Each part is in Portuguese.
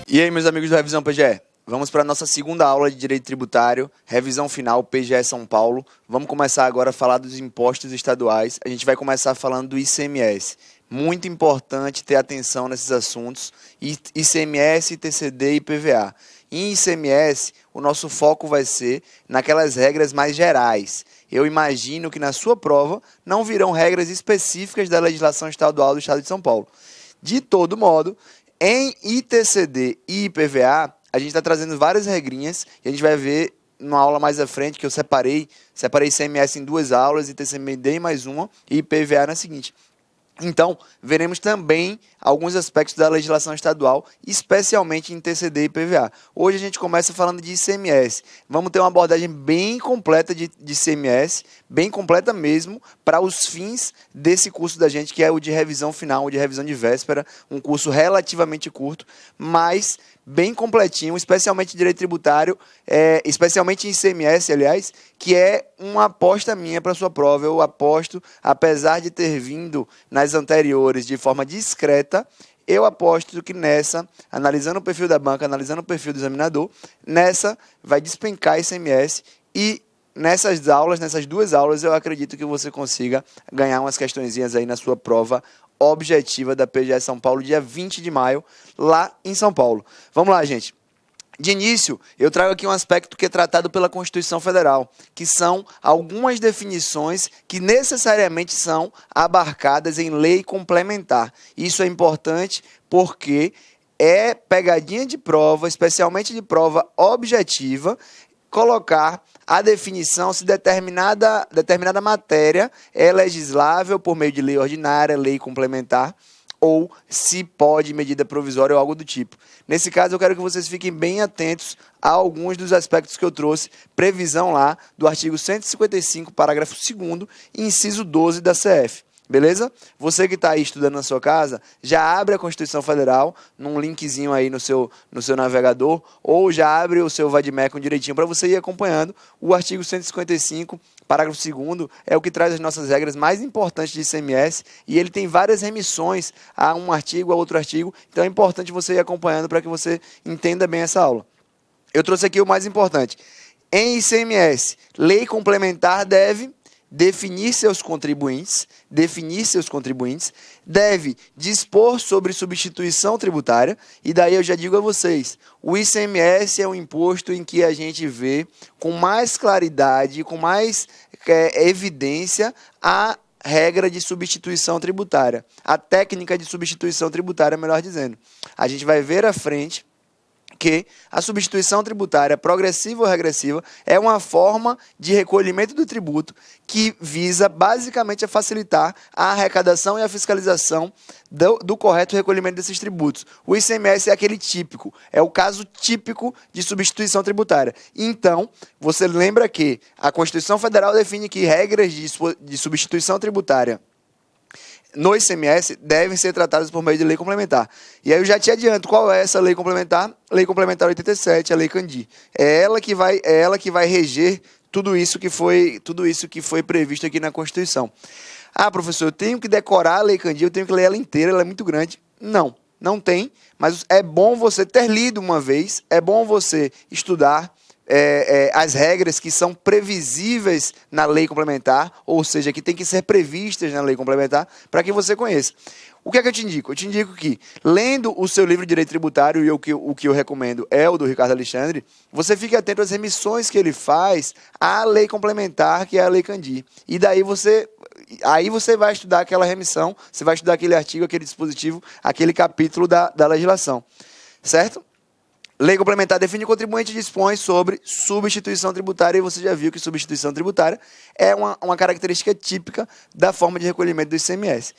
E aí, meus amigos do Revisão PGE? Vamos para a nossa segunda aula de Direito Tributário, revisão final PGE São Paulo. Vamos começar agora a falar dos impostos estaduais. A gente vai começar falando do ICMS. Muito importante ter atenção nesses assuntos, ICMS, ITCD e IPVA. Em ICMS, o nosso foco vai ser naquelas regras mais gerais. Eu imagino que na sua prova não virão regras específicas da legislação estadual do Estado de São Paulo. De todo modo, em ITCD e IPVA, a gente está trazendo várias regrinhas e a gente vai ver numa aula mais à frente que eu separei ICMS em 2 aulas, ITCD em mais uma e IPVA na seguinte. Então, veremos também alguns aspectos da legislação estadual, especialmente em TCD e IPVA. Hoje a gente começa falando de ICMS. Vamos ter uma abordagem bem completa de ICMS, bem completa mesmo, para os fins desse curso da gente, que é o de revisão final, o de revisão de véspera, um curso relativamente curto, mas bem completinho, especialmente em direito tributário, especialmente em ICMS, aliás, que é uma aposta minha para a sua prova. Eu aposto, apesar de ter vindo nas anteriores de forma discreta, eu aposto que nessa, analisando o perfil da banca, analisando o perfil do examinador, nessa vai despencar ICMS e nessas 2 aulas, eu acredito que você consiga ganhar umas questõezinhas aí na sua prova objetiva da PGE São Paulo, dia 20 de maio, lá em São Paulo. Vamos lá, gente. De início, eu trago aqui um aspecto que é tratado pela Constituição Federal, que são algumas definições que necessariamente são abarcadas em lei complementar. Isso é importante porque é pegadinha de prova, especialmente de prova objetiva, colocar a definição se determinada matéria é legislável por meio de lei ordinária, lei complementar, ou se pode medida provisória ou algo do tipo. Nesse caso, eu quero que vocês fiquem bem atentos a alguns dos aspectos que eu trouxe, previsão lá do artigo 155, parágrafo 2º, inciso 12 da CF. Beleza? Você que está aí estudando na sua casa, já abre a Constituição Federal, num linkzinho aí no seu navegador, ou já abre o seu Vadmecum direitinho para você ir acompanhando. O artigo 155, parágrafo 2º, é o que traz as nossas regras mais importantes de ICMS, e ele tem várias remissões a um artigo, a outro artigo, então é importante você ir acompanhando para que você entenda bem essa aula. Eu trouxe aqui o mais importante. Em ICMS, lei complementar deve definir seus contribuintes, deve dispor sobre substituição tributária, e daí eu já digo a vocês, o ICMS é um imposto em que a gente vê com mais claridade, com mais evidência a regra de substituição tributária, a técnica de substituição tributária, melhor dizendo. A gente vai ver à frente que a substituição tributária progressiva ou regressiva é uma forma de recolhimento do tributo que visa basicamente a facilitar a arrecadação e a fiscalização do correto recolhimento desses tributos. O ICMS é aquele típico, é o caso típico de substituição tributária. Então, você lembra que a Constituição Federal define que regras de substituição tributária no ICMS devem ser tratadas por meio de lei complementar. E aí eu já te adianto qual é essa lei complementar. Lei complementar 87, a Lei Candir. É ela que vai reger tudo isso que foi previsto aqui na Constituição. Ah, professor, eu tenho que decorar a Lei Candir, eu tenho que ler ela inteira, ela é muito grande. Não tem, mas é bom você ter lido uma vez, é bom você estudar as regras que são previsíveis na lei complementar, ou seja, que tem que ser previstas na lei complementar, para que você conheça. O que é que eu te indico? Eu te indico que, lendo o seu livro de Direito Tributário, e o que eu recomendo é o do Ricardo Alexandre, você fique atento às remissões que ele faz à lei complementar, que é a Lei Candir. E daí você vai estudar aquela remissão, você vai estudar aquele artigo, aquele dispositivo, aquele capítulo da legislação. Certo? Lei complementar define o contribuinte e dispõe sobre substituição tributária, e você já viu que substituição tributária é uma característica típica da forma de recolhimento do ICMS.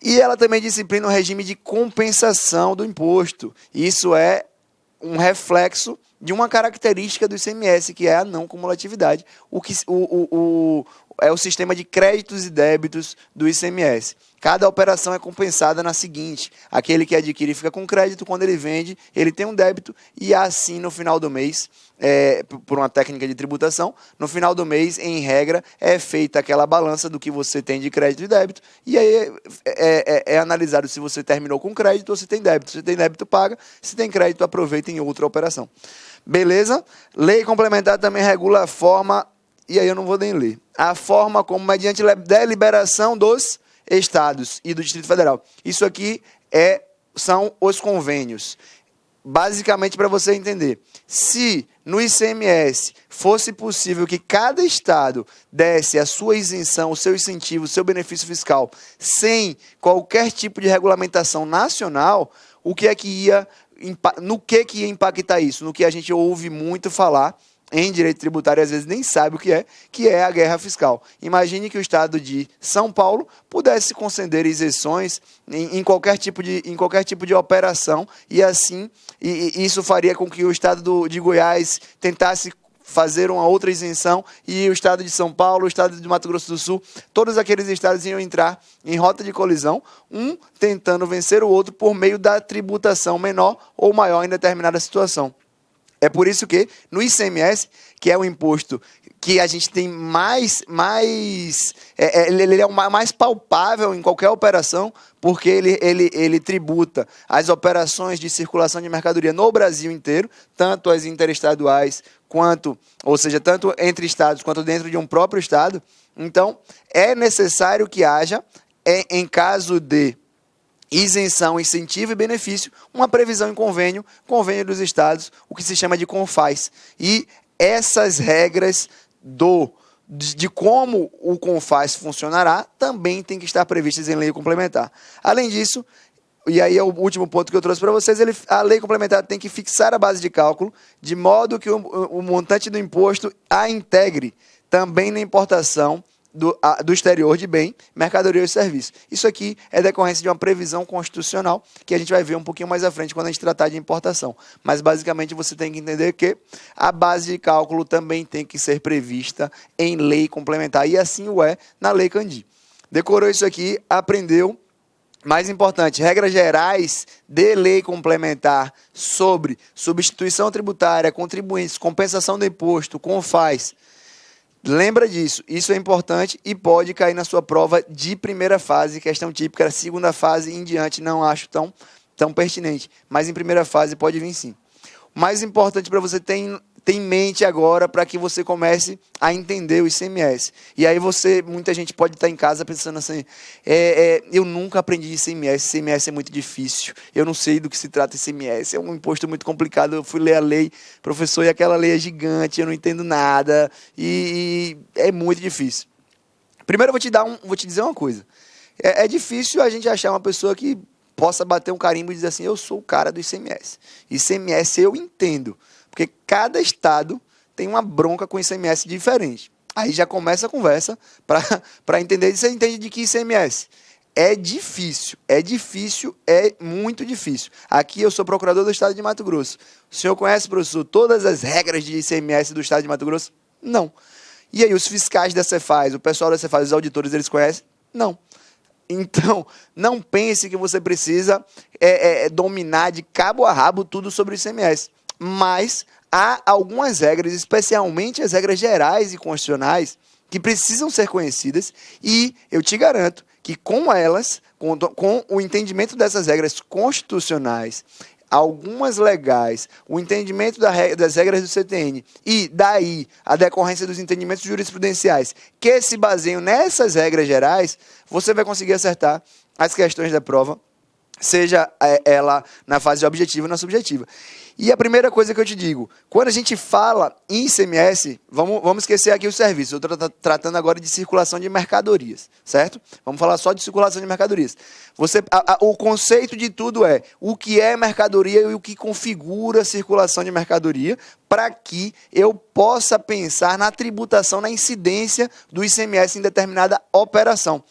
E ela também disciplina o regime de compensação do imposto. Isso é um reflexo de uma característica do ICMS, que é a não cumulatividade. é o sistema de créditos e débitos do ICMS. Cada operação é compensada na seguinte: aquele que adquire fica com crédito, quando ele vende, ele tem um débito, e assim no final do mês, por uma técnica de tributação, no final do mês, em regra, é feita aquela balança do que você tem de crédito e débito, e aí é analisado se você terminou com crédito ou se tem débito. Se tem débito, paga; se tem crédito, aproveita em outra operação. Beleza? Lei complementar também regula a forma, e aí eu não vou nem ler, a forma como, mediante deliberação dos estados e do Distrito Federal. Isso aqui são os convênios. Basicamente, para você entender, se no ICMS fosse possível que cada estado desse a sua isenção, o seu incentivo, o seu benefício fiscal, sem qualquer tipo de regulamentação nacional, no que ia impactar isso? No que a gente ouve muito falar em direito tributário, às vezes nem sabe o que é a guerra fiscal. Imagine que o estado de São Paulo pudesse conceder isenções em qualquer tipo de operação, e assim isso faria com que o estado de Goiás tentasse fazer uma outra isenção, e o estado de São Paulo, o estado de Mato Grosso do Sul, todos aqueles estados iam entrar em rota de colisão, um tentando vencer o outro por meio da tributação menor ou maior em determinada situação. É por isso que no ICMS, que é o imposto que a gente tem ele é o mais palpável em qualquer operação, porque ele tributa as operações de circulação de mercadoria no Brasil inteiro, tanto as interestaduais ou seja, tanto entre estados quanto dentro de um próprio estado. Então, é necessário que haja, em caso de isenção, incentivo e benefício, uma previsão em convênio dos estados, o que se chama de CONFAS. E essas regras de como o CONFAS funcionará também tem que estar previstas em lei complementar. Além disso, e aí é o último ponto que eu trouxe para vocês, a lei complementar tem que fixar a base de cálculo, de modo que o montante do imposto a integre também na importação do exterior de bem, mercadoria e serviço. Isso aqui é decorrência de uma previsão constitucional que a gente vai ver um pouquinho mais à frente quando a gente tratar de importação. Mas, basicamente, você tem que entender que a base de cálculo também tem que ser prevista em lei complementar, e assim o é na Lei Candir. Decorou isso aqui, aprendeu. Mais importante, regras gerais de lei complementar sobre substituição tributária, contribuintes, compensação do imposto, CONFAS. Lembra disso, isso é importante e pode cair na sua prova de primeira fase, questão típica. Segunda fase em diante não acho tão pertinente, mas em primeira fase pode vir sim. O mais importante para você ter em mente agora, para que você comece a entender o ICMS. E aí muita gente pode estar em casa pensando assim, eu nunca aprendi ICMS é muito difícil, eu não sei do que se trata ICMS, é um imposto muito complicado, eu fui ler a lei, professor, e aquela lei é gigante, eu não entendo nada, e é muito difícil. Primeiro eu vou te dizer uma coisa, é difícil a gente achar uma pessoa que possa bater um carimbo e dizer assim, eu sou o cara do ICMS. ICMS eu entendo, porque cada estado tem uma bronca com ICMS diferente. Aí já começa a conversa para entender. Você entende de que ICMS? É difícil, é muito difícil. Aqui eu sou procurador do estado de Mato Grosso. O senhor conhece, professor, todas as regras de ICMS do estado de Mato Grosso? Não. E aí os fiscais da Cefaz, o pessoal da Cefaz, os auditores, eles conhecem? Não. Então, não pense que você precisa dominar de cabo a rabo tudo sobre o ICMS. Mas há algumas regras, especialmente as regras gerais e constitucionais, que precisam ser conhecidas, e eu te garanto que com elas, com o entendimento dessas regras constitucionais, algumas legais, o entendimento das regras do CTN e daí a decorrência dos entendimentos jurisprudenciais que se baseiam nessas regras gerais, você vai conseguir acertar as questões da prova, seja ela na fase objetiva ou na subjetiva. E a primeira coisa que eu te digo, quando a gente fala em ICMS, vamos esquecer aqui o serviço. Eu estou tratando agora de circulação de mercadorias, certo? Vamos falar só de circulação de mercadorias. O conceito de tudo é o que é mercadoria e o que configura a circulação de mercadoria, para que eu possa pensar na tributação, na incidência do ICMS em determinada operação.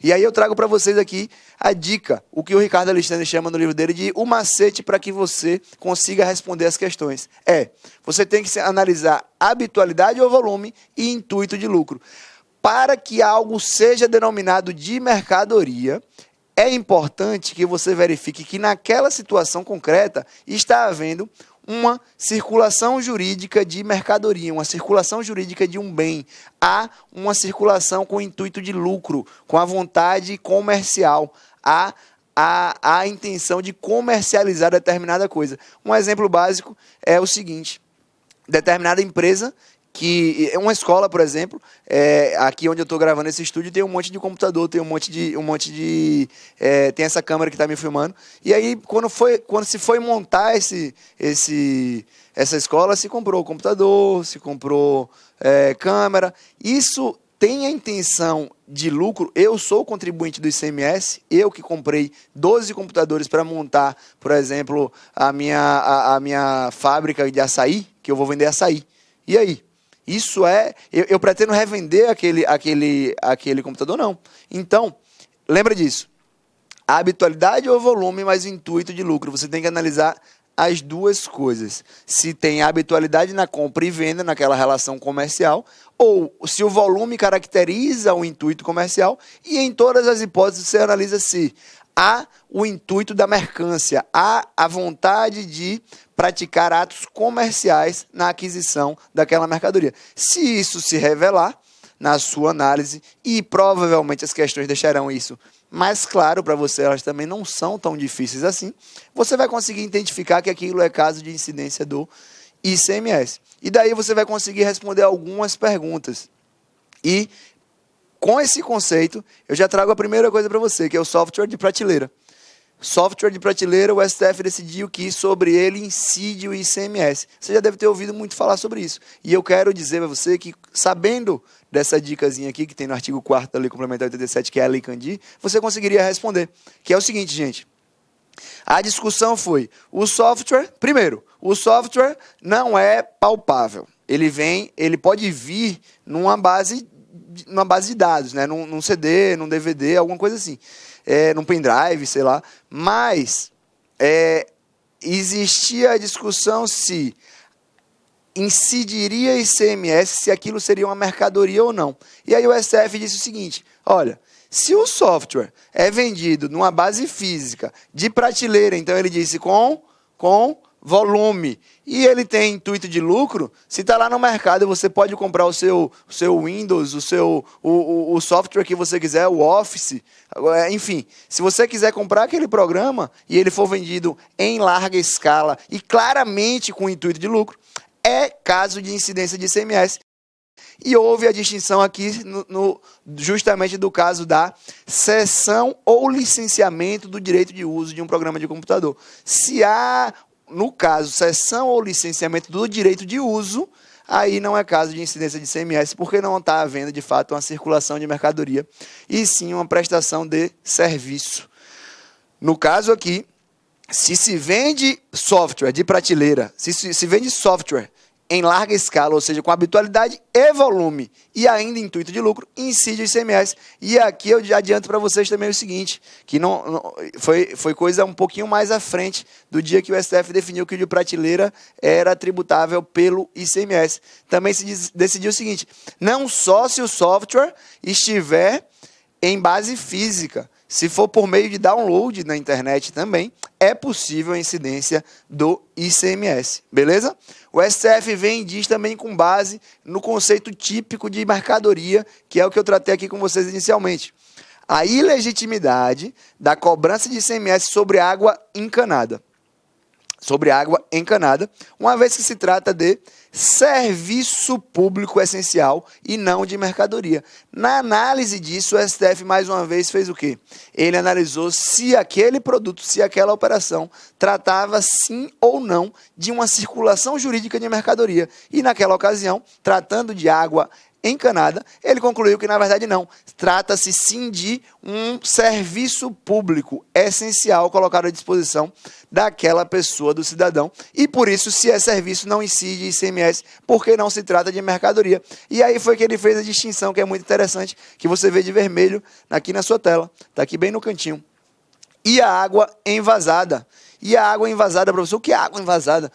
E aí eu trago para vocês aqui a dica, o que o Ricardo Alexandre chama no livro dele de o macete para que você consiga responder as questões. Você tem que analisar habitualidade ou volume e intuito de lucro. para que algo seja denominado de mercadoria, é importante que você verifique que naquela situação concreta está havendo uma circulação jurídica de mercadoria, uma circulação jurídica de um bem. Há uma circulação com o intuito de lucro, com a vontade comercial. Há a intenção de comercializar determinada coisa. Um exemplo básico é o seguinte: determinada empresa, que uma escola, por exemplo, aqui onde eu estou gravando esse estúdio, tem um monte de computador, tem tem essa câmera que está me filmando. E aí, quando se foi montar essa escola, se comprou computador, se comprou câmera. Isso tem a intenção de lucro. Eu sou o contribuinte do ICMS, eu que comprei 12 computadores para montar, por exemplo, a minha fábrica de açaí, que eu vou vender açaí. E aí? Isso eu pretendo revender aquele computador? Não. Então, lembra disso. A habitualidade ou volume, mas o intuito de lucro. Você tem que analisar as duas coisas. Se tem habitualidade na compra e venda, naquela relação comercial, ou se o volume caracteriza o intuito comercial, e em todas as hipóteses você analisa se há o intuito da mercância, há a vontade de praticar atos comerciais na aquisição daquela mercadoria. Se isso se revelar na sua análise, e provavelmente as questões deixarão isso mais claro para você, elas também não são tão difíceis assim, você vai conseguir identificar que aquilo é caso de incidência do ICMS. E daí você vai conseguir responder algumas perguntas. E com esse conceito, eu já trago a primeira coisa para você, que é o software de prateleira. Software de prateleira, o STF decidiu que sobre ele incide o ICMS. Você já deve ter ouvido muito falar sobre isso. E eu quero dizer para você que, sabendo dessa dicasinha aqui, que tem no artigo 4º da Lei Complementar 87, que é a Lei Candir, você conseguiria responder. Que é o seguinte, gente. A discussão foi, o software não é palpável. Ele pode vir numa base de dados, né? Num CD, num DVD, alguma coisa assim. Num pendrive, sei lá. Mas existia a discussão se incidiria ICMS, se aquilo seria uma mercadoria ou não. E aí o STF disse o seguinte, olha, se o software é vendido numa base física de prateleira, então ele disse com volume, e ele tem intuito de lucro, se está lá no mercado, você pode comprar o seu Windows, o software que você quiser, o Office, enfim, se você quiser comprar aquele programa e ele for vendido em larga escala e claramente com intuito de lucro, é caso de incidência de ICMS. E houve a distinção aqui justamente do caso da cessão ou licenciamento do direito de uso de um programa de computador. Se há, no caso, cessão ou licenciamento do direito de uso, aí não é caso de incidência de ICMS, porque não está havendo, de fato, uma circulação de mercadoria, e sim uma prestação de serviço. No caso aqui, se vende software de prateleira, se vende software em larga escala, ou seja, com habitualidade e volume, e ainda intuito de lucro, incide o ICMS. E aqui eu já adianto para vocês também o seguinte, que foi coisa um pouquinho mais à frente do dia que o STF definiu que o de prateleira era tributável pelo ICMS. Também se decidiu o seguinte, não só se o software estiver em base física, se for por meio de download na internet também, é possível a incidência do ICMS, beleza? O STF vem e diz também com base no conceito típico de mercadoria, que é o que eu tratei aqui com vocês inicialmente. A ilegitimidade da cobrança de ICMS sobre água encanada. Uma vez que se trata de serviço público essencial e não de mercadoria. Na análise disso, o STF mais uma vez fez o quê? Ele analisou se aquele produto, se aquela operação tratava sim ou não de uma circulação jurídica de mercadoria. E naquela ocasião, tratando de água encanada, ele concluiu que na verdade não. Trata-se sim de um serviço público essencial colocado à disposição daquela pessoa, do cidadão. E por isso, se é serviço, não incide ICMS, porque não se trata de mercadoria. E aí foi que ele fez a distinção, que é muito interessante, que você vê de vermelho aqui na sua tela. Está aqui bem no cantinho. E a água envasada. E a água envasada, professor, o que é água envasada?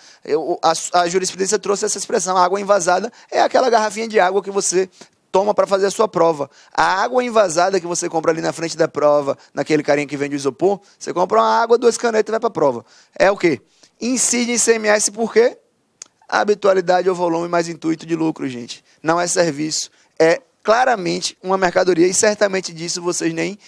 A jurisprudência trouxe essa expressão, a água envasada é aquela garrafinha de água que você toma para fazer a sua prova. A água envasada que você compra ali na frente da prova, naquele carinha que vende o isopor, você compra uma água, 2 canetas e vai para a prova. É o quê? Incide em ICMS por quê? Habitualidade ou volume mais intuito de lucro, gente. Não é serviço, é claramente uma mercadoria e certamente disso vocês nem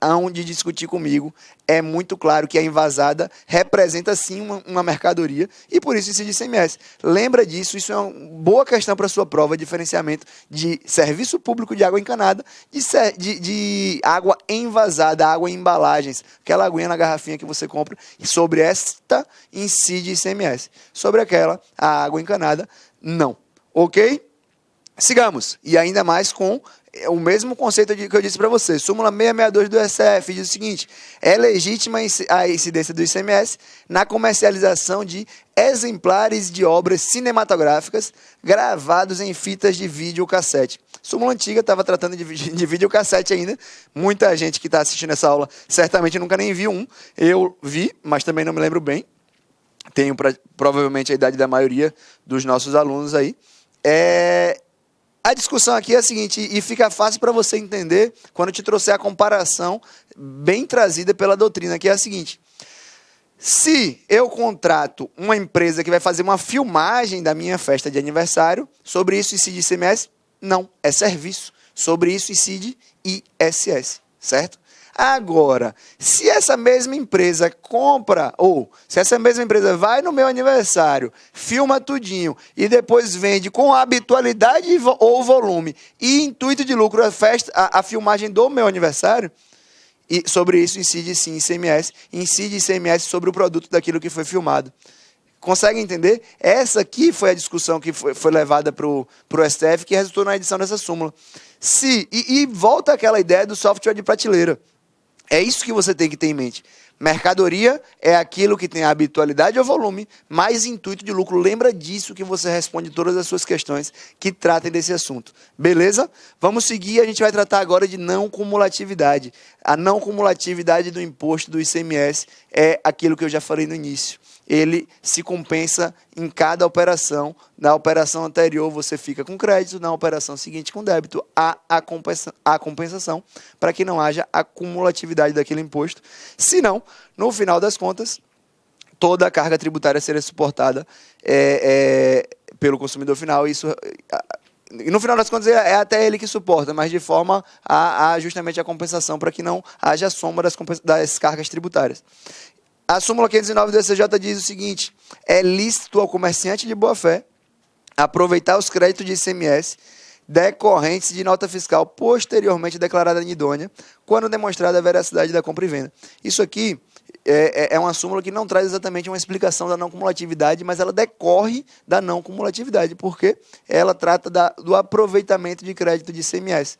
hão de discutir comigo. É muito claro que a envasada representa sim uma mercadoria e por isso incide ICMS. Lembra disso, isso é uma boa questão para a sua prova, diferenciamento de serviço público de água encanada, de água envasada, água em embalagens, aquela aguinha na garrafinha que você compra, e sobre esta incide ICMS. Sobre aquela, a água encanada, não. Ok? Sigamos, e ainda mais com o mesmo conceito que eu disse para você. Súmula 662 do STF diz o seguinte: é legítima a incidência do ICMS na comercialização de exemplares de obras cinematográficas gravados em fitas de videocassete. Súmula antiga, estava tratando de videocassete ainda. Muita gente que está assistindo essa aula certamente nunca nem viu um. Eu vi, mas também não me lembro bem. Tenho provavelmente a idade da maioria dos nossos alunos aí. A discussão aqui é a seguinte, e fica fácil para você entender quando eu te trouxer a comparação bem trazida pela doutrina, que é a seguinte: se eu contrato uma empresa que vai fazer uma filmagem da minha festa de aniversário, sobre isso incide ICMS? Não, é serviço. Sobre isso incide ISS, certo? Agora, se essa mesma empresa compra, ou se essa mesma empresa vai no meu aniversário, filma tudinho e depois vende com habitualidade ou volume e intuito de lucro a filmagem do meu aniversário, e sobre isso incide sim ICMS, incide ICMS sobre o produto daquilo que foi filmado. Consegue entender? Essa aqui foi a discussão que foi levada para o STF, que resultou na edição dessa súmula. E volta aquela ideia do software de prateleira. É isso que você tem que ter em mente. Mercadoria é aquilo que tem a habitualidade ou volume, mais intuito de lucro. Lembra disso que você responde todas as suas questões que tratem desse assunto. Beleza? Vamos seguir, a gente vai tratar agora de não cumulatividade. A não cumulatividade do imposto do ICMS é aquilo que eu já falei no início. Ele se compensa em cada operação. Na operação anterior você fica com crédito, na operação seguinte com débito. Há a compensação para que não haja acumulatividade daquele imposto. Senão, no final das contas, toda a carga tributária seria suportada pelo consumidor final. Isso, e no final das contas é até ele que suporta, mas de forma a justamente a compensação para que não haja soma das cargas tributárias. A súmula 509 do STJ diz o seguinte: é lícito ao comerciante de boa-fé aproveitar os créditos de ICMS decorrentes de nota fiscal posteriormente declarada inidônea, quando demonstrada a veracidade da compra e venda. Isso aqui é uma súmula que não traz exatamente uma explicação da não cumulatividade, mas ela decorre da não cumulatividade, porque ela trata do aproveitamento de crédito de ICMS.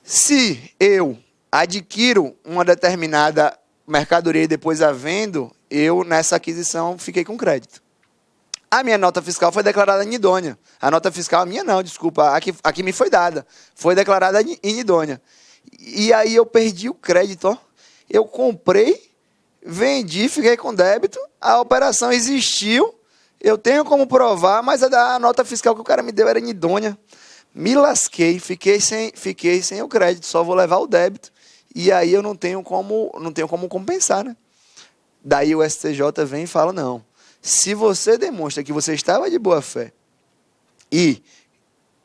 Se eu adquiro uma determinada mercadoria e depois a vendo, eu nessa aquisição fiquei com crédito. A minha nota fiscal foi declarada inidônea. A nota fiscal, a minha não, desculpa, a que me foi dada, foi declarada inidônea. E aí eu perdi o crédito, ó. Eu comprei, vendi, fiquei com débito, a operação existiu, eu tenho como provar, mas a nota fiscal que o cara me deu era inidônea. Me lasquei, fiquei sem o crédito, só vou levar o débito. E aí eu não tenho como compensar, né? Daí o STJ vem e fala: não, se você demonstra que você estava de boa fé e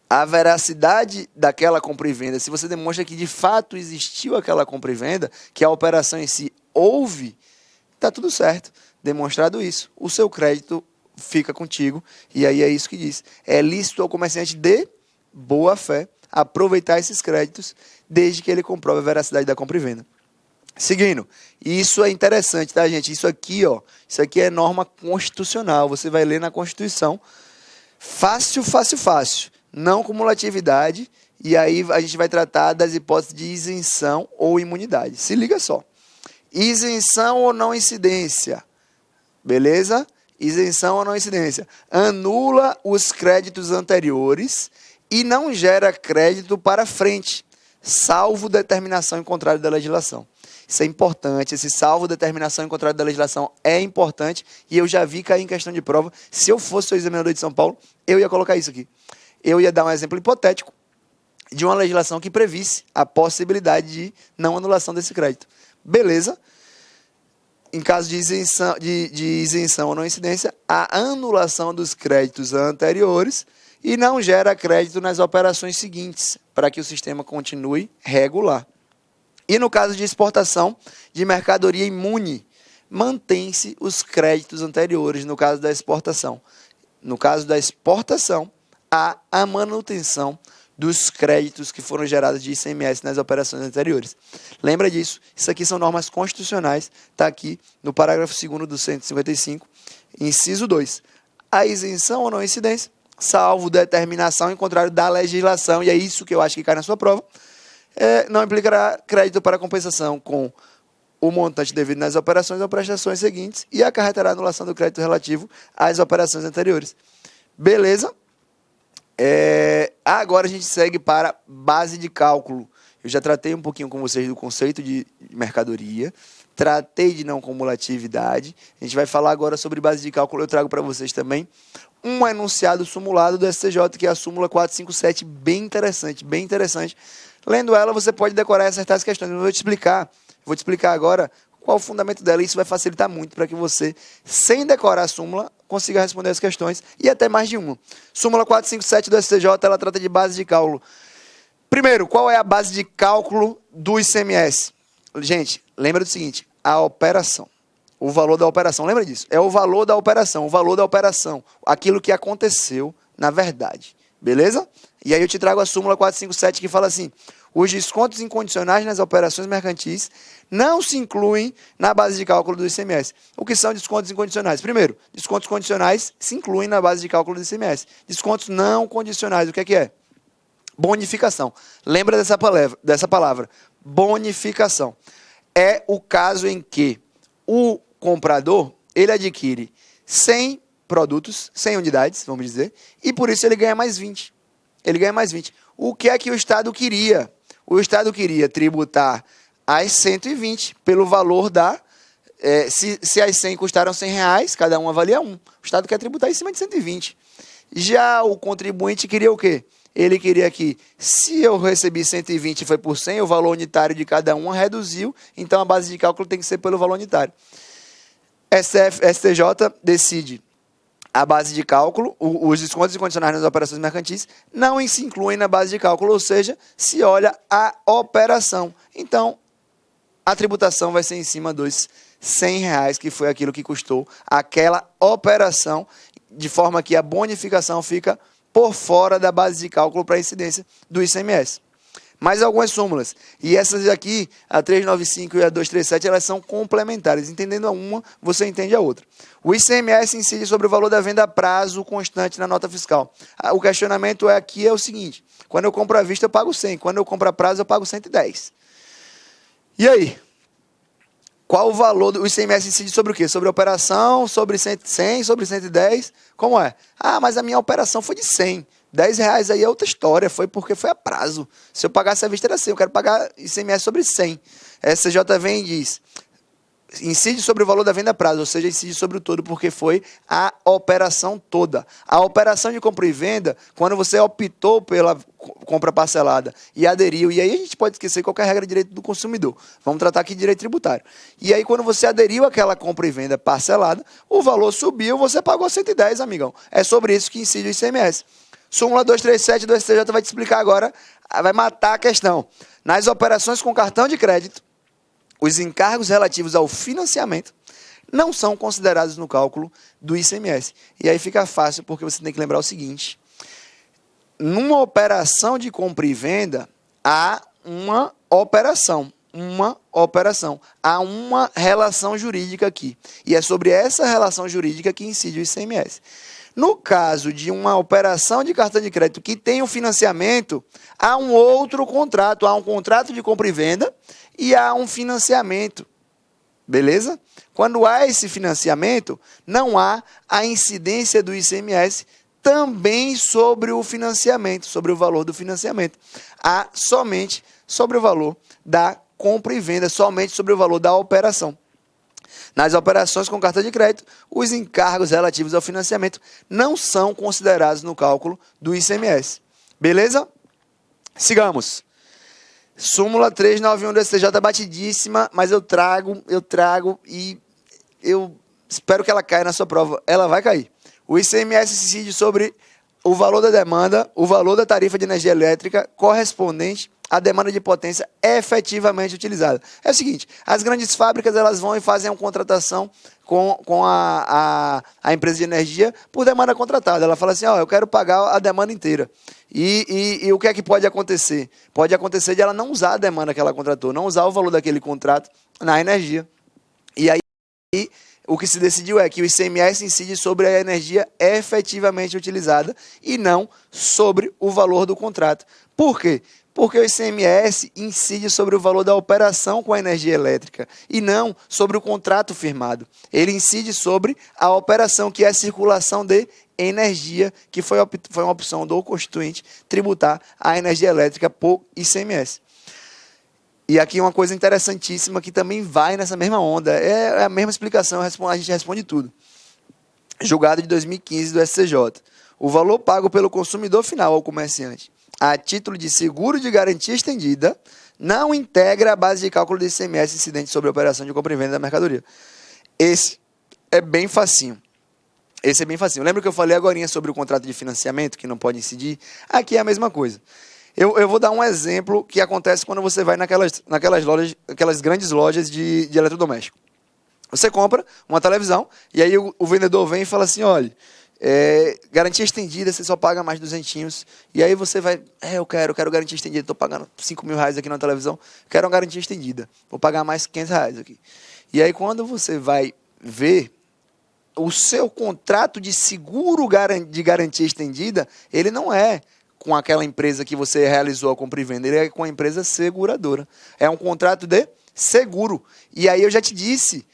a veracidade daquela compra e venda, se você demonstra que de fato existiu aquela compra e venda, que a operação em si houve, está tudo certo. Demonstrado isso, o seu crédito fica contigo, e aí é isso que diz. É lícito ao comerciante de boa fé aproveitar esses créditos, desde que ele comprove a veracidade da compra e venda. Seguindo, isso é interessante, tá, gente? Isso aqui é norma constitucional, você vai ler na Constituição, fácil, não cumulatividade, e aí a gente vai tratar das hipóteses de isenção ou imunidade. Se liga só, isenção ou não incidência, beleza? Isenção ou não incidência, anula os créditos anteriores e não gera crédito para frente, salvo determinação em contrário da legislação. Isso é importante, esse salvo determinação em contrário da legislação é importante, e eu já vi cair em questão de prova. Se eu fosse o examinador de São Paulo, eu ia colocar isso aqui. Eu ia dar um exemplo hipotético, de uma legislação que previsse a possibilidade de não anulação desse crédito. Beleza? Em caso de isenção ou não incidência, a anulação dos créditos anteriores e não gera crédito nas operações seguintes, para que o sistema continue regular. E no caso de exportação de mercadoria imune, mantém-se os créditos anteriores no caso da exportação. No caso da exportação, há a manutenção dos créditos que foram gerados de ICMS nas operações anteriores. Lembra disso? Isso aqui são normas constitucionais, está aqui no parágrafo 2º do 155, inciso 2. A isenção ou não incidência, salvo determinação em contrário da legislação, e é isso que eu acho que cai na sua prova, não implicará crédito para compensação com o montante devido nas operações ou prestações seguintes e acarretará a anulação do crédito relativo às operações anteriores. Beleza? Agora a gente segue para base de cálculo. Eu já tratei um pouquinho com vocês do conceito de mercadoria, tratei de não cumulatividade. A gente vai falar agora sobre base de cálculo. Eu trago para vocês também um enunciado simulado do STJ, que é a súmula 457, bem interessante, bem interessante. Lendo ela, você pode decorar e acertar as questões. Eu vou te explicar agora qual o fundamento dela, e isso vai facilitar muito para que você, sem decorar a súmula, consiga responder as questões, e até mais de uma. Súmula 457 do STJ, ela trata de base de cálculo. Primeiro, qual é a base de cálculo do ICMS? Gente, lembra do seguinte, a operação. O valor da operação, lembra disso? É o valor da operação, aquilo que aconteceu na verdade. Beleza? E aí eu te trago a súmula 457 que fala assim: os descontos incondicionais nas operações mercantis não se incluem na base de cálculo do ICMS. O que são descontos incondicionais? Primeiro, descontos condicionais se incluem na base de cálculo do ICMS. Descontos não condicionais, o que é? Bonificação. Lembra dessa palavra, bonificação. É o caso em que o comprador, ele adquire 100 produtos, 100 unidades, vamos dizer, e por isso ele ganha mais 20. Ele ganha mais 20. O que é que o Estado queria? O Estado queria tributar as 120 pelo valor da... se as 100 custaram R$100, cada uma valia 1. O Estado quer tributar em cima de 120. Já o contribuinte queria o quê? Ele queria que, se eu recebi 120 e foi por 100, o valor unitário de cada uma reduziu, então a base de cálculo tem que ser pelo valor unitário. STJ decide a base de cálculo, os descontos incondicionais nas operações mercantis não se incluem na base de cálculo, ou seja, se olha a operação. Então, a tributação vai ser em cima dos R$100, que foi aquilo que custou aquela operação, de forma que a bonificação fica por fora da base de cálculo para a incidência do ICMS. Mais algumas súmulas. E essas aqui, a 395 e a 237, elas são complementares. Entendendo a uma, você entende a outra. O ICMS incide sobre o valor da venda a prazo constante na nota fiscal. O questionamento aqui é o seguinte: quando eu compro à vista, eu pago 100. Quando eu compro a prazo, eu pago 110. E aí? Qual o valor do ICMS incide sobre o quê? Sobre a operação, sobre 100, sobre 110? Como é? Ah, mas a minha operação foi de 100. R$10 aí é outra história, foi porque foi a prazo. Se eu pagasse à vista era 100, eu quero pagar ICMS sobre 100. STJ vem e diz, incide sobre o valor da venda a prazo, ou seja, incide sobre o todo, porque foi a operação toda. A operação de compra e venda, quando você optou pela compra parcelada e aderiu, e aí a gente pode esquecer qualquer regra de direito do consumidor. Vamos tratar aqui de direito tributário. E aí quando você aderiu àquela compra e venda parcelada, o valor subiu, você pagou 110, amigão. É sobre isso que incide o ICMS. Súmula 237 do STJ vai te explicar agora, vai matar a questão. Nas operações com cartão de crédito, os encargos relativos ao financiamento não são considerados no cálculo do ICMS. E aí fica fácil, porque você tem que lembrar o seguinte: numa operação de compra e venda, há uma operação. Há uma relação jurídica aqui. E é sobre essa relação jurídica que incide o ICMS. No caso de uma operação de cartão de crédito que tem um financiamento, há um outro contrato. Há um contrato de compra e venda e há um financiamento. Beleza? Quando há esse financiamento, não há a incidência do ICMS também sobre o financiamento, sobre o valor do financiamento. Há somente sobre o valor da compra e venda, somente sobre o valor da operação. Nas operações com cartão de crédito, os encargos relativos ao financiamento não são considerados no cálculo do ICMS. Beleza? Sigamos. Súmula 391 do STJ batidíssima, mas eu trago e eu espero que ela caia na sua prova. Ela vai cair. O ICMS incide sobre o valor da demanda, o valor da tarifa de energia elétrica correspondente à demanda de potência efetivamente utilizada. É o seguinte, as grandes fábricas elas vão e fazem uma contratação com a empresa de energia por demanda contratada. Ela fala assim, eu quero pagar a demanda inteira. E o que é que pode acontecer? Pode acontecer de ela não usar a demanda que ela contratou, não usar o valor daquele contrato na energia. E aí o que se decidiu é que o ICMS incide sobre a energia efetivamente utilizada e não sobre o valor do contrato. Por quê? Porque o ICMS incide sobre o valor da operação com a energia elétrica e não sobre o contrato firmado. Ele incide sobre a operação, que é a circulação de energia, que foi uma opção do Constituinte tributar a energia elétrica por ICMS. E aqui uma coisa interessantíssima que também vai nessa mesma onda, é a mesma explicação, a gente responde tudo. Julgado de 2015 do STJ. O valor pago pelo consumidor final ao comerciante a título de seguro de garantia estendida não integra a base de cálculo do ICMS incidente sobre a operação de compra e venda da mercadoria. Esse é bem facinho. Lembra que eu falei agorinha sobre o contrato de financiamento, que não pode incidir? Aqui é a mesma coisa. Eu vou dar um exemplo que acontece quando você vai naquelas grandes lojas de eletrodoméstico. Você compra uma televisão e aí o vendedor vem e fala assim, olha, garantia estendida, você só paga mais R$200. E aí você vai, eu quero garantia estendida, estou pagando R$5.000 aqui na televisão, quero uma garantia estendida, vou pagar mais R$500 aqui. E aí quando você vai ver, o seu contrato de seguro de garantia estendida, ele não é com aquela empresa que você realizou a compra e venda, ele é com a empresa seguradora. É um contrato de seguro. E aí eu já te disse,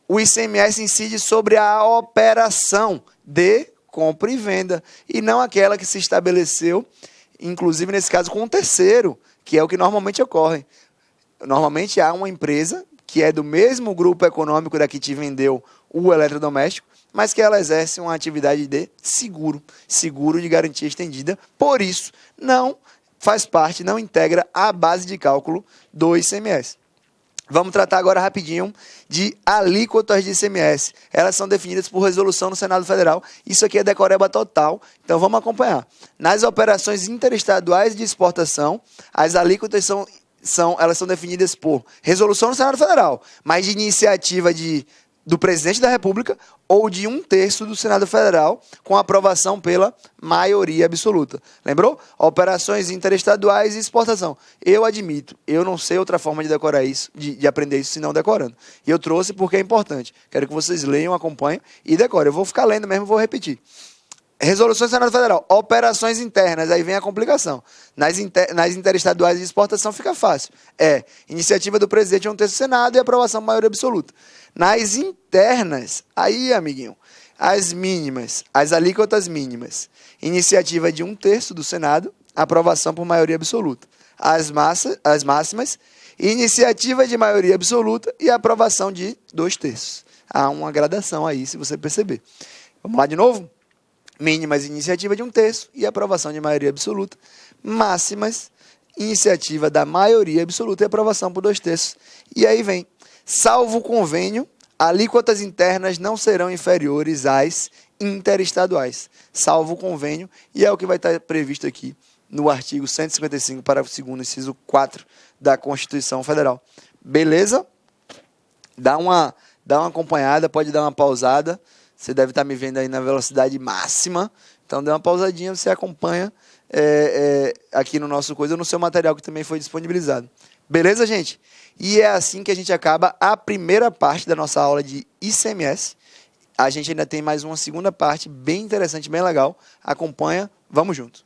o ICMS incide sobre a operação de compra e venda, e não aquela que se estabeleceu, inclusive nesse caso com um terceiro, que é o que normalmente ocorre. Normalmente há uma empresa que é do mesmo grupo econômico da que te vendeu o eletrodoméstico, mas que ela exerce uma atividade de seguro de garantia estendida, por isso não faz parte, não integra a base de cálculo do ICMS. Vamos tratar agora rapidinho de alíquotas de ICMS. Elas são definidas por resolução no Senado Federal. Isso aqui é decoreba total, então vamos acompanhar. Nas operações interestaduais de exportação, as alíquotas elas são definidas por resolução no Senado Federal, mas de iniciativa do presidente da República ou de 1/3 do Senado Federal, com aprovação pela maioria absoluta. Lembrou? Operações interestaduais e exportação. Eu admito, eu não sei outra forma de decorar isso, de aprender isso, senão decorando. E eu trouxe porque é importante. Quero que vocês leiam, acompanhem e decorem. Eu vou ficar lendo mesmo, vou repetir. Resoluções do Senado Federal, operações internas, aí vem a complicação. Nas interestaduais de exportação fica fácil. Iniciativa do presidente de 1/3 do Senado e aprovação por maioria absoluta. Nas internas, aí, amiguinho, as alíquotas mínimas. Iniciativa de 1/3 do Senado, aprovação por maioria absoluta. As máximas, iniciativa de maioria absoluta e aprovação de 2/3. Há uma gradação aí, se você perceber. Vamos lá de novo? Mínimas, iniciativa de 1/3 e aprovação de maioria absoluta. Máximas, iniciativa da maioria absoluta e aprovação por 2/3. E aí vem, salvo convênio, alíquotas internas não serão inferiores às interestaduais. Salvo convênio, e é o que vai estar previsto aqui no artigo 155, parágrafo 2º, inciso 4 da Constituição Federal. Beleza? Dá uma acompanhada, pode dar uma pausada. Você deve estar me vendo aí na velocidade máxima. Então, dê uma pausadinha, você acompanha aqui no nosso no seu material que também foi disponibilizado. Beleza, gente? E é assim que a gente acaba a primeira parte da nossa aula de ICMS. A gente ainda tem mais uma segunda parte bem interessante, bem legal. Acompanha, vamos junto.